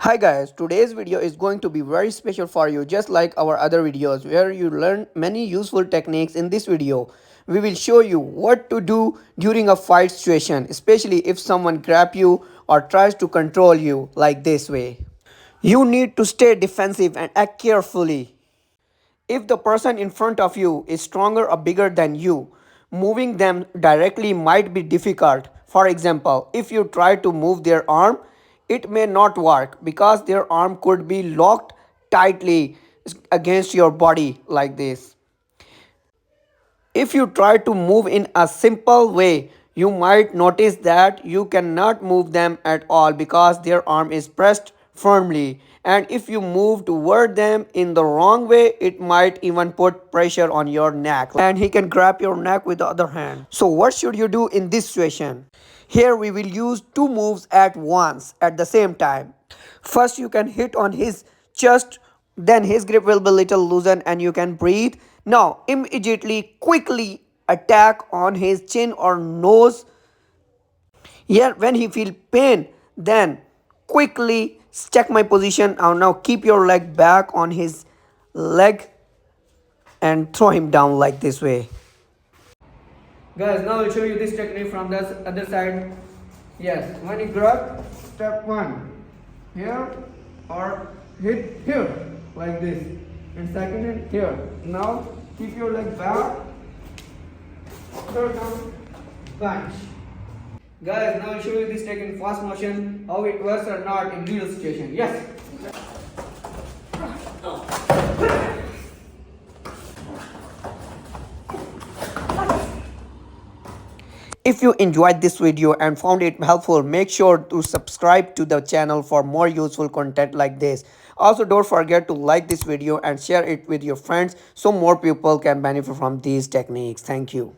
Hi guys, today's video is going to be very special for you just like our other videos where you learn many useful techniques. In this video, we will show you what to do during a fight situation, especially if someone grab you or tries to control you like this way. You need to stay defensive and act carefully. If the person in front of you is stronger or bigger than you, moving them directly might be difficult. For example, if you try to move their arm, it may not work because their arm could be locked tightly against your body like this. If you try to move in a simple way, you might notice that you cannot move them at all because their arm is pressed firmly. And if you move toward them in the wrong way, it might even put pressure on your neck. And he can grab your neck with the other hand. So what should you do in this situation? Here we will use two moves at once at the same time. First you can hit on his chest, then his grip will be little loosened and you can breathe. Now immediately quickly attack on his chin or nose. Here when he feel pain, then quickly check my position. Now keep your leg back on his leg and throw him down like this way. Guys, now I'll show you this technique from the other side. Yes, when you grab, step one, here or hit here, like this. And second hit here. Now keep your leg back, third down, punch. Guys, now I'll show you this technique in fast motion, how it works or not in real situation. Yes. If you enjoyed this video and found it helpful, make sure to subscribe to the channel for more useful content like this. Also, don't forget to like this video and share it with your friends so more people can benefit from these techniques. Thank you.